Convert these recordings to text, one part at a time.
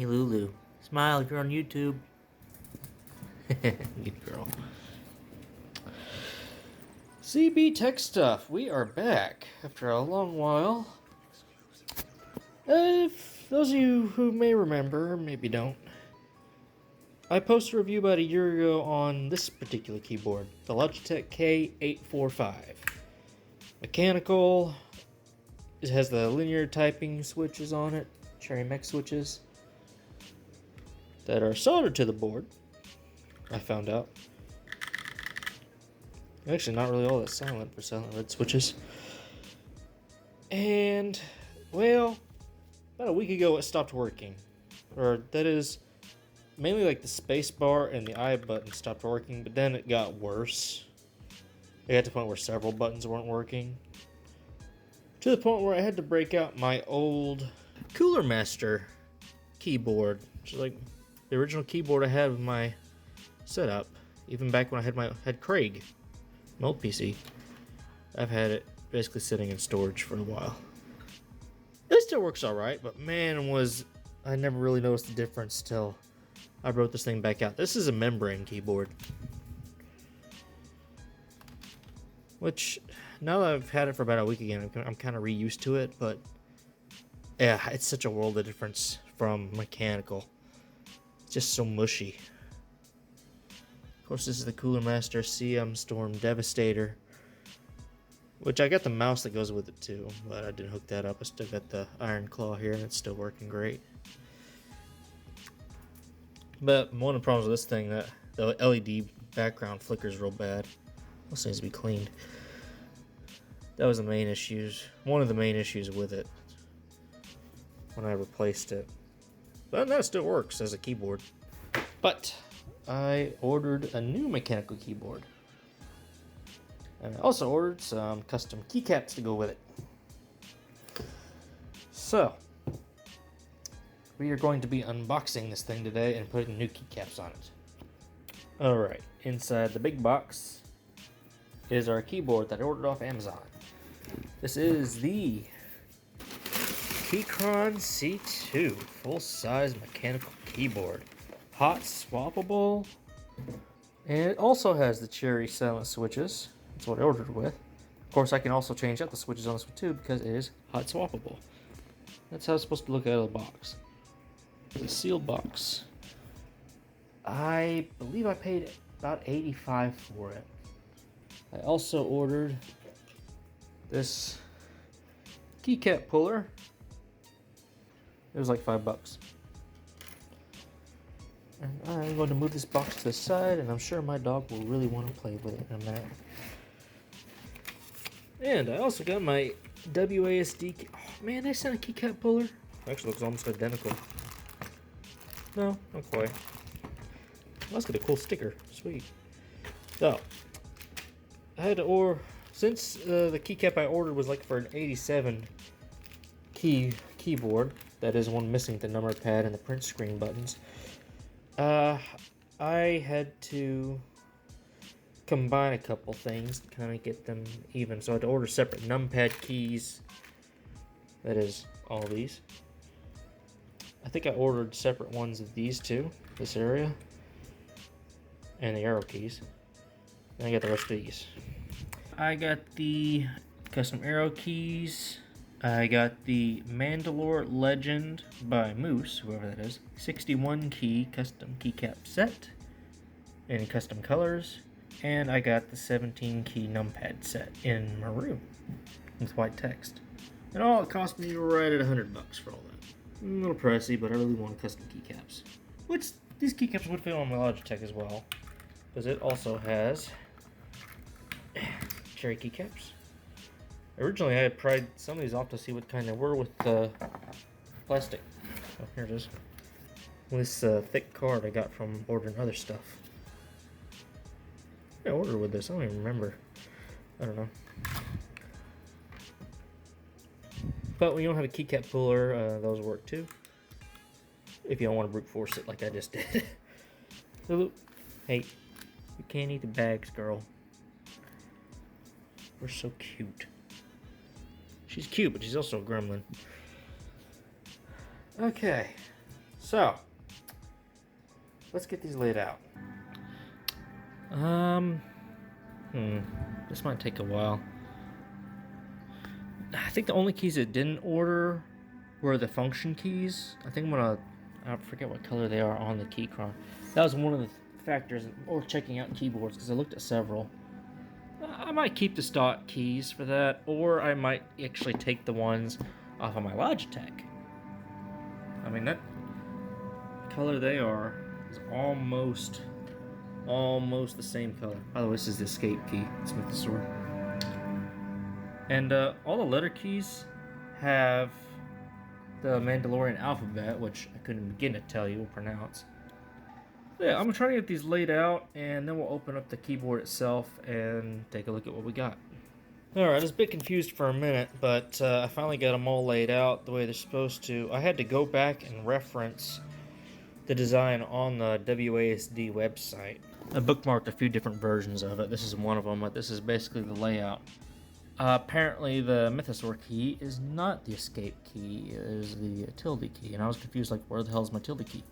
Hey Lulu, smile, you're on YouTube. Good girl. CB Tech Stuff, we are back after a long while. If those of you who may remember, maybe don't, I posted a review about a year ago on this particular keyboard, the Logitech K845. Mechanical, it has the linear typing switches on it, Cherry Mech switches, that are soldered to the board, I found out. Actually, not really all that silent for silent red switches. And, well, about a week ago it stopped working. Or, that is, mainly like the space bar and the I button stopped working, but then it got worse. It got to the point where several buttons weren't working. To the point where I had to break out my old Cooler Master keyboard, which is like the original keyboard I had with my setup, even back when I had Craig, my old PC. I've had it basically sitting in storage for a while. It still works alright, but man, I never really noticed the difference till I brought this thing back out. This is a membrane keyboard, which now that I've had it for about a week again, I'm kind of reused to it, but yeah, it's such a world of difference from mechanical. It's just so mushy. Of course, this is the Cooler Master CM Storm Devastator, which I got the mouse that goes with it too, but I didn't hook that up. I still got the Iron Claw here, and it's still working great. But one of the problems with this thing, that the LED background flickers real bad. This needs to be cleaned. That was the main issues. One of the main issues with it when I replaced it. But that still works as a keyboard. But I ordered a new mechanical keyboard. And I also ordered some custom keycaps to go with it. So, we are going to be unboxing this thing today and putting new keycaps on it. Alright, inside the big box is our keyboard that I ordered off Amazon. This is the Keychron C2 full-size mechanical keyboard. Hot swappable. And it also has the Cherry silent switches. That's what I ordered with. Of course, I can also change out the switches on this one too because it is hot swappable. That's how it's supposed to look out of the box. The sealed box. I believe I paid about $85 for it. I also ordered this keycap puller. It was like $5. And I'm going to move this box to the side, and I'm sure my dog will really want to play with it in a minute. And I also got my WASD. Oh man, they sent a keycap puller. Actually, looks almost identical. No, not quite. Let's get a cool sticker. Sweet. So, I had to order, since the keycap I ordered was like for an 87 keyboard, that is one missing the number pad and the print screen buttons, I had to combine a couple things to kind of get them even. So I had to order separate numpad keys. That is all these. I think I ordered separate ones of these two, this area, and the arrow keys. And I got the rest of these. I got the custom arrow keys. I got the Mandalore Legend by Moose, whoever that is, 61 key custom keycap set in custom colors. And I got the 17 key numpad set in maroon with white text. And all it cost me right at $100 for all that. A little pricey, but I really want custom keycaps. Which these keycaps would fit on my Logitech as well, because it also has Cherry keycaps. Originally, I had pried some of these off to see what kind they were with plastic. Oh, here it is. This thick card I got from ordering other stuff. I ordered with this. I don't even remember. I don't know. But when you don't have a keycap puller, those work too. If you don't want to brute force it like I just did. Lulu, hey, you can't eat the bags, girl. We're so cute. She's cute, but she's also a gremlin. Okay, So, let's get these laid out. This might take a while. I think the only keys it didn't order were the function keys. I think I forget what color they are on the Keychron. That was one of the factors or checking out keyboards, because I looked at several. I might keep the stock keys for that, or I might actually take the ones off of my Logitech. I mean, that color they are is almost the same color. By the way, this is the escape key. It's with the sword. And all the letter keys have the Mandalorian alphabet, which I couldn't begin to tell you or pronounce. So yeah, I'm gonna try to get these laid out, and then we'll open up the keyboard itself and take a look at what we got. Alright, I was a bit confused for a minute, but I finally got them all laid out the way they're supposed to. I had to go back and reference the design on the WASD website. I bookmarked a few different versions of it. This is one of them, but this is basically the layout. Apparently the Mythosaur key is not the escape key, it is the tilde key, and I was confused, like, where the hell is my tilde key?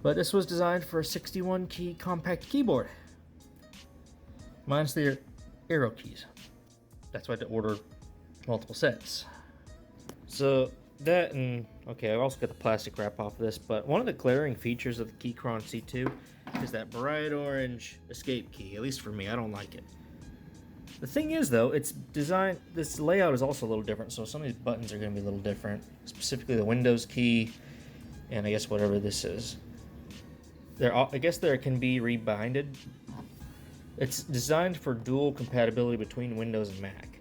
But this was designed for a 61 key compact keyboard. Minus the arrow keys. That's why I had to order multiple sets. So that, and okay, I also got the plastic wrap off of this, but one of the glaring features of the Keychron C2 is that bright orange escape key. At least for me, I don't like it. The thing is, though, it's designed, this layout is also a little different, so some of these buttons are going to be a little different. Specifically the Windows key, and I guess whatever this is. I guess there can be rebinded. It's designed for dual compatibility between Windows and Mac.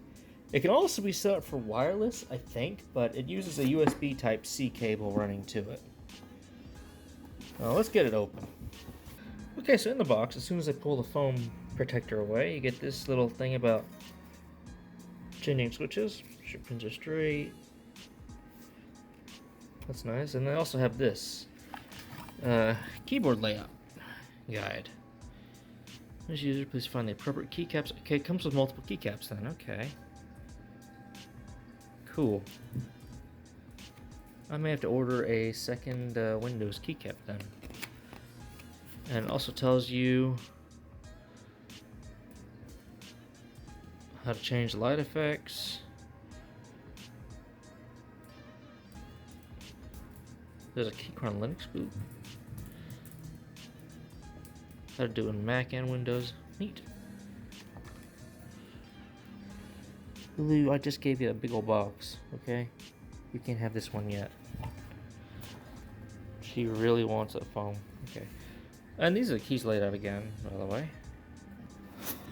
It can also be set up for wireless, I think, but it uses a USB Type-C cable running to it. Well, let's get it open. Okay, so in the box, as soon as I pull the foam protector away, you get this little thing about changing switches. Your pins are straight. That's nice. And they also have this keyboard layout guide. As user, please find the appropriate keycaps. Okay, it comes with multiple keycaps then. Okay. Cool. I may have to order a second Windows keycap then. And it also tells you how to change the light effects. There's a Keychron Linux boot. How to do it in Mac and Windows. Neat. Lou, I just gave you a big old box, okay? You can't have this one yet. She really wants a phone. Okay. And these are the keys laid out again, by the way.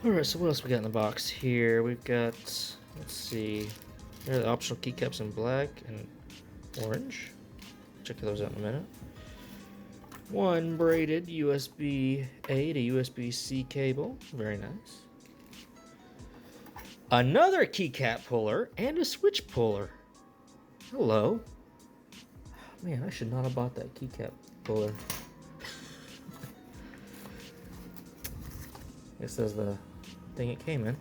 Alright, so what else we got in the box here? We've got, let's see, here are the optional keycaps in black and orange. Check those out in a minute. One braided USB-A to USB-C cable. Very nice. Another keycap puller and a switch puller. Hello. Man, I should not have bought that keycap puller. This is the thing it came in.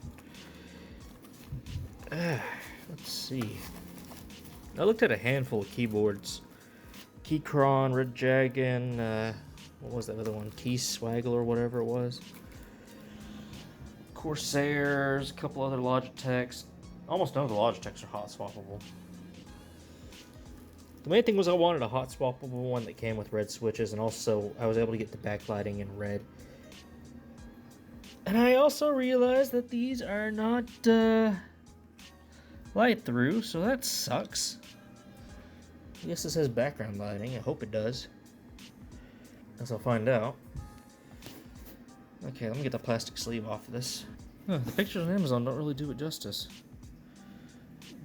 Let's see. I looked at a handful of keyboards. Keychron, Red Dragon, what was that other one? Key Swaggle or whatever it was. Corsairs, a couple other Logitechs. Almost none of the Logitechs are hot swappable. The main thing was I wanted a hot swappable one that came with red switches, and also I was able to get the backlighting in red. And I also realized that these are not light through, so that sucks. I guess this has background lighting. I hope it does. Guess I'll find out. Okay, let me get the plastic sleeve off of this. Huh, the pictures on Amazon don't really do it justice.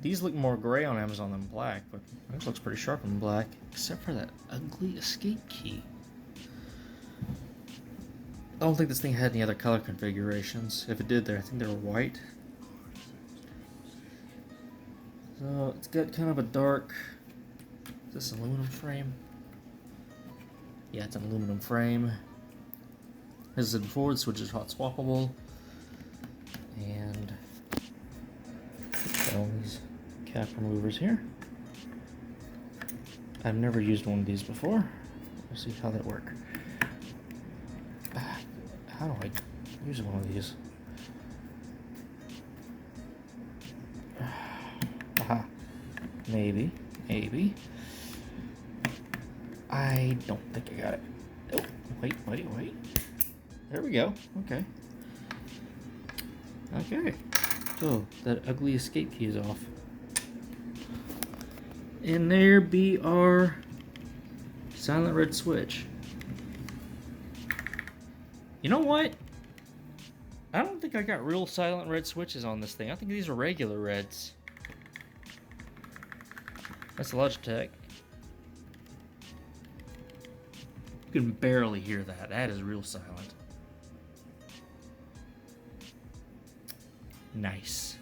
These look more gray on Amazon than black, but this looks pretty sharp in black, except for that ugly escape key. I don't think this thing had any other color configurations. If it did, I think they were white. So it's got kind of a dark. Is this an aluminum frame? Yeah, it's an aluminum frame. As I said before, the switch is hot swappable. And all these cap removers here. I've never used one of these before. Let's see how that work. How do I use one of these? Aha. Maybe. I don't think I got it. Oh, wait. There we go. Okay. So, that ugly escape key is off. And there be our silent red switch. You know what? I don't think I got real silent red switches on this thing. I think these are regular reds. That's Logitech. You can barely hear that. That is real silent. Nice.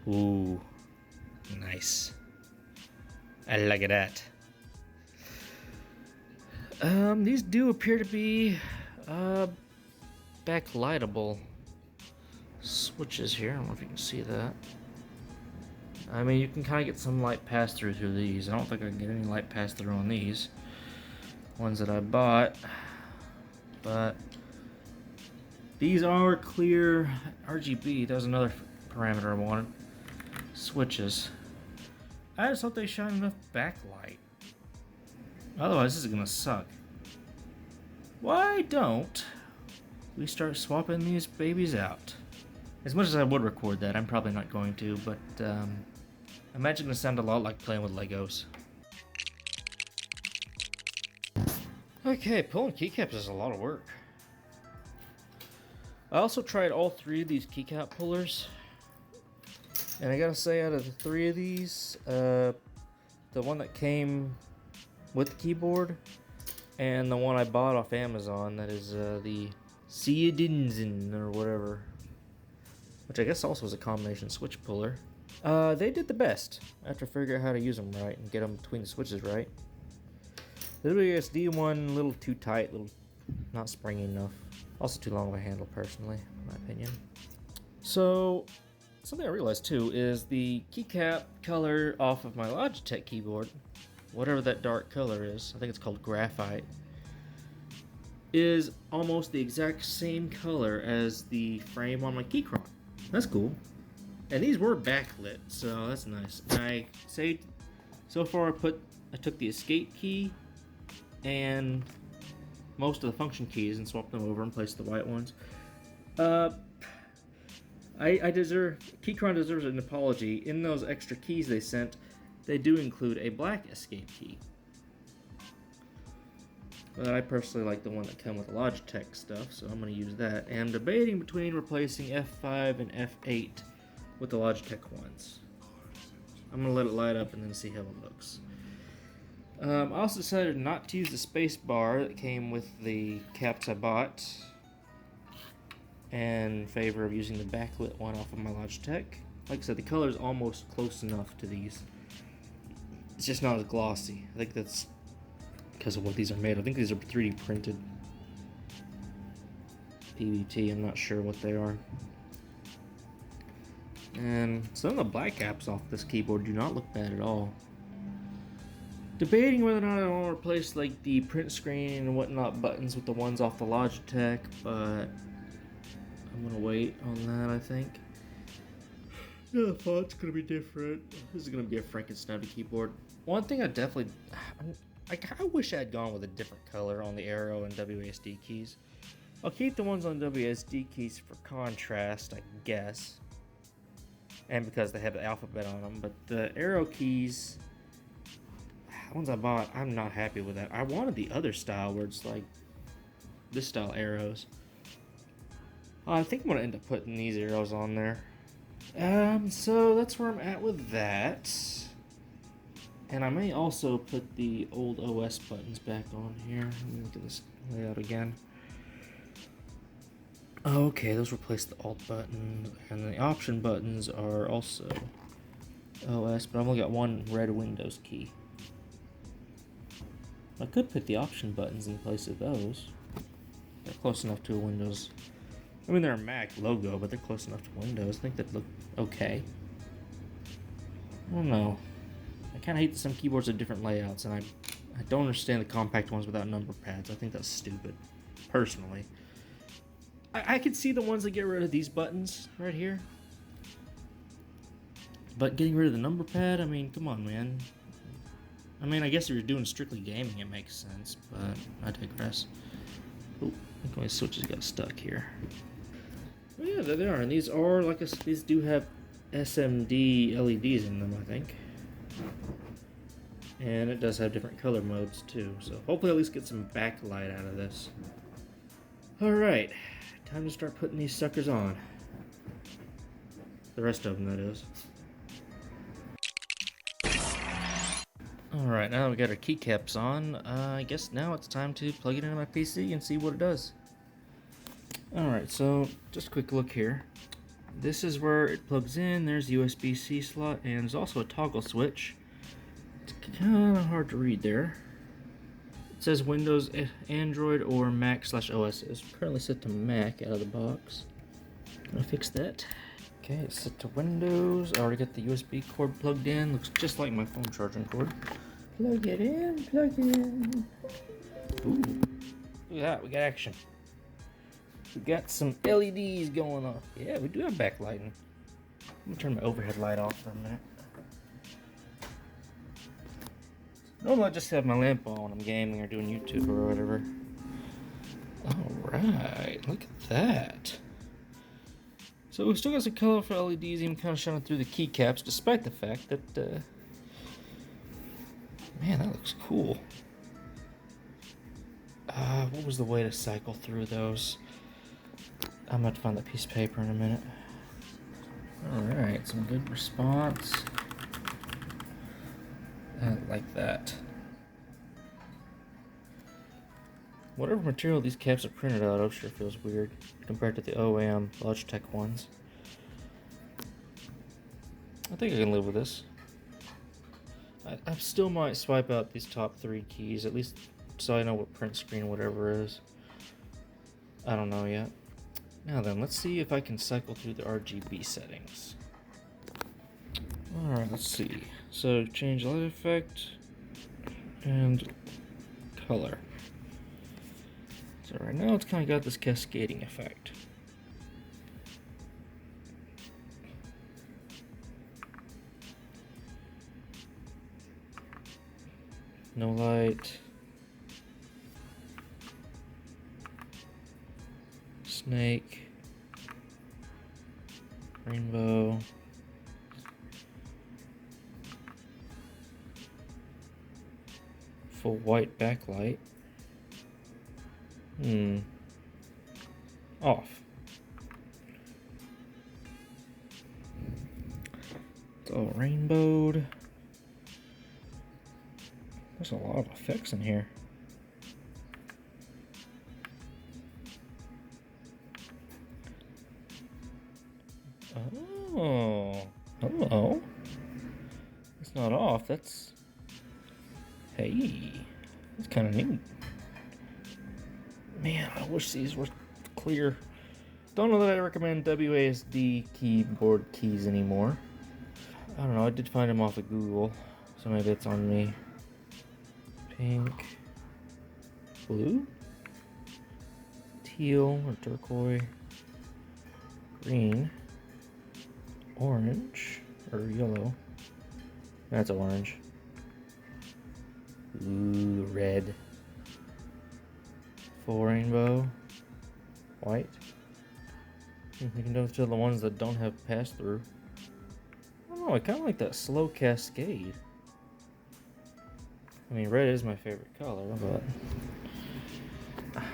Ooh, nice. I like that. These do appear to be backlightable switches here. I don't know if you can see that. I mean, you can kind of get some light pass through these. I don't think I can get any light pass through on these ones that I bought, but these are clear RGB. That was another parameter I wanted. Switches. I just hope they shine enough backlight. Otherwise, this is gonna suck. Why don't we start swapping these babies out? As much as I would record that, I'm probably not going to, but I imagine it's gonna sound a lot like playing with Legos. Okay, pulling keycaps is a lot of work. I also tried all three of these keycap pullers, and I gotta say, out of the three of these, the one that came with the keyboard and the one I bought off Amazon, that is the Seedinzen or whatever, which I guess also is a combination switch puller. They did the best after figuring out how to use them right and get them between the switches right. The WSD one, a little too tight, little not springy enough. Also too long of a handle, personally, in my opinion. So, something I realized too is the keycap color off of my Logitech keyboard, whatever that dark color is, I think it's called graphite, is almost the exact same color as the frame on my Keychron. That's cool. And these were backlit, so that's nice. And I saved, so far I took the escape key and most of the function keys and swapped them over and placed the white ones. Keychron deserves an apology. In those extra keys they sent, they do include a black escape key. But I personally like the one that comes with the Logitech stuff, so I'm going to use that. And I'm debating between replacing F5 and F8 with the Logitech ones. I'm going to let it light up and then see how it looks. I also decided not to use the space bar that came with the caps I bought in favor of using the backlit one off of my Logitech. Like I said, the color is almost close enough to these. It's just not as glossy. I think that's because of what these are made. I think these are 3D printed PBT. I'm not sure what they are. And some of the black caps off this keyboard do not look bad at all. Debating whether or not I want to replace like the print screen and whatnot buttons with the ones off the Logitech, but I'm gonna wait on that, I think. Yeah, the font's gonna be different. This is gonna be a Frankenstein keyboard. One thing I definitely, I wish I had gone with a different color on the arrow and WASD keys. I'll keep the ones on WASD keys for contrast, I guess, and because they have the alphabet on them. But the arrow keys, the ones I bought, I'm not happy with that. I wanted the other style where it's like this style arrows. I think I'm gonna end up putting these arrows on there. So that's where I'm at with that. And I may also put the old OS buttons back on here. Let me look at this layout again. Okay, those replace the alt button, and the option buttons are also OS, but I've only got one red Windows key. I could put the option buttons in place of those. They're close enough to a Windows. I mean, they're a Mac logo, but they're close enough to Windows. I think that look okay. I don't know. I kind of hate that some keyboards have different layouts, and I don't understand the compact ones without number pads. I think that's stupid, personally. I could see the ones that get rid of these buttons right here. But getting rid of the number pad, I mean, come on, man. I mean, I guess if you're doing strictly gaming, it makes sense, but I digress. Oh, I think my switches got stuck here. Oh yeah, there they are, and these are, like I said, these do have SMD LEDs in them, I think. And it does have different color modes too, so hopefully at least get some backlight out of this. Alright, time to start putting these suckers on. The rest of them, that is. Alright, now we got our keycaps on. I guess now it's time to plug it into my PC and see what it does. Alright, so just a quick look here. This is where it plugs in. There's the USB-C slot, and there's also a toggle switch. It's kind of hard to read there. It says Windows, Android, or Mac/OS. It's currently set to Mac out of the box. Gonna fix that. Okay, it's set to Windows. I already got the USB cord plugged in. Looks just like my phone charging cord. Plug it in, plug it in. Ooh, look at that, we got action. We got some LEDs going on. Yeah, we do have backlighting. I'm gonna turn my overhead light off for a minute. Normally I just have my lamp on when I'm gaming or doing YouTube or whatever. Alright, look at that. So we still got some colorful LEDs even kind of shining through the keycaps, despite the fact that, man, that looks cool. What was the way to cycle through those? I'm gonna have to find that piece of paper in a minute. Alright, some good response. I like that. Whatever material these caps are printed out of sure feels weird compared to the OEM Logitech ones. I think I can live with this. I still might swipe out these top 3 keys, at least so I know what print screen whatever is. I don't know yet. Now then, let's see if I can cycle through the RGB settings. Alright, let's see. So, change light effect and color. So right now it's kind of got this cascading effect. No light. Snake. Rainbow. Full white backlight. Off. It's all rainbowed. There's a lot of effects in here. Oh, hello. It's not off. That's... Hey, that's kind of neat. Man, I wish these were clear. Don't know that I recommend WASD keyboard keys anymore. I don't know, I did find them off of Google, so maybe it's on me. Pink, blue, teal or turquoise, green, orange or yellow. That's orange. Ooh, red. Full rainbow. White. You can do to the ones that don't have pass through. I don't know, I kind of like that slow cascade. I mean, red is my favorite color, but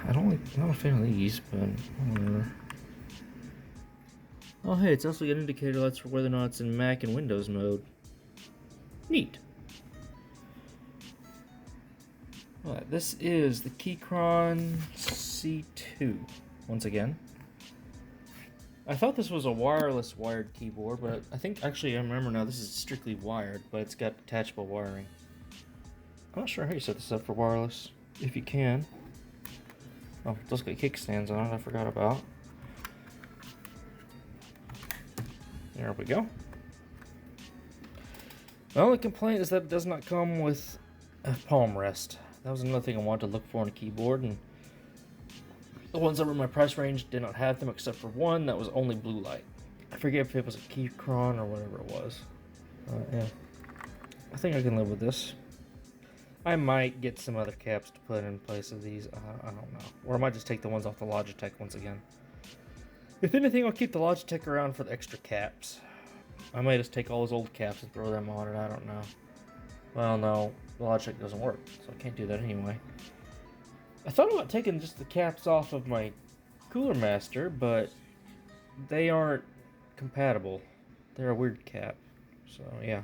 I'm not a fan of these, but whatever. Oh hey, it's also got indicator lights for whether or not it's in Mac and Windows mode. Neat. Alright, this is the Keychron C2, once again. I thought this was a wireless wired keyboard, but I think, actually I remember now, this is strictly wired, but it's got detachable wiring. I'm not sure how you set this up for wireless, if you can. Oh, it does got kickstands on it, I forgot about. There we go. The only complaint is that it does not come with a palm rest. That was another thing I wanted to look for on a keyboard, and the ones that were in my price range did not have them except for one that was only blue light. I forget if it was a Keychron or whatever it was. Yeah. I think I can live with this. I might get some other caps to put in place of these. I don't know. Or I might just take the ones off the Logitech once again. If anything, I'll keep the Logitech around for the extra caps. I might just take all those old caps and throw them on it. I don't know. Well, no. The Logitech doesn't work, so I can't do that anyway. I thought about taking just the caps off of my Cooler Master, but they aren't compatible. They're a weird cap. So, yeah.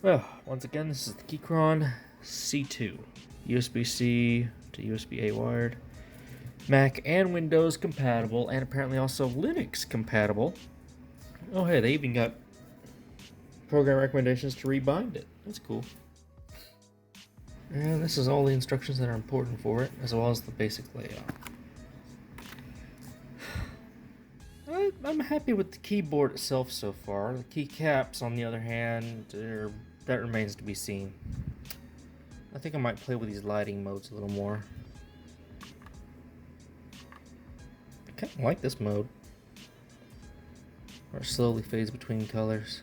Well, once again, this is the Keychron C2. USB-C to USB-A wired. Mac and Windows compatible, and apparently also Linux compatible. Oh, hey, they even got program recommendations to rebind it. That's cool. And this is all the instructions that are important for it, as well as the basic layout. I'm happy with the keyboard itself so far. The keycaps, on the other hand, that remains to be seen. I think I might play with these lighting modes a little more. I kind of like this mode, where it slowly fades between colors.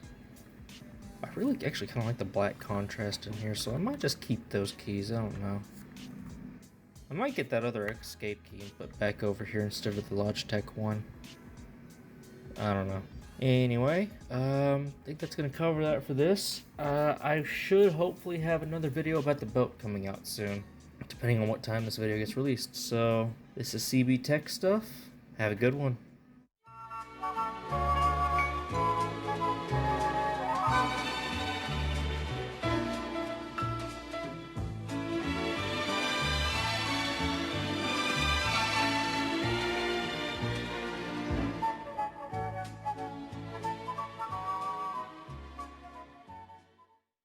I really actually kind of like the black contrast in here, so I might just keep those keys. I don't know. I might get that other escape key and put back over here instead of the Logitech one. I don't know. Anyway, I think that's going to cover that for this. I should hopefully have another video about the boat coming out soon, depending on what time this video gets released. So, this is CB Tech Stuff. Have a good one.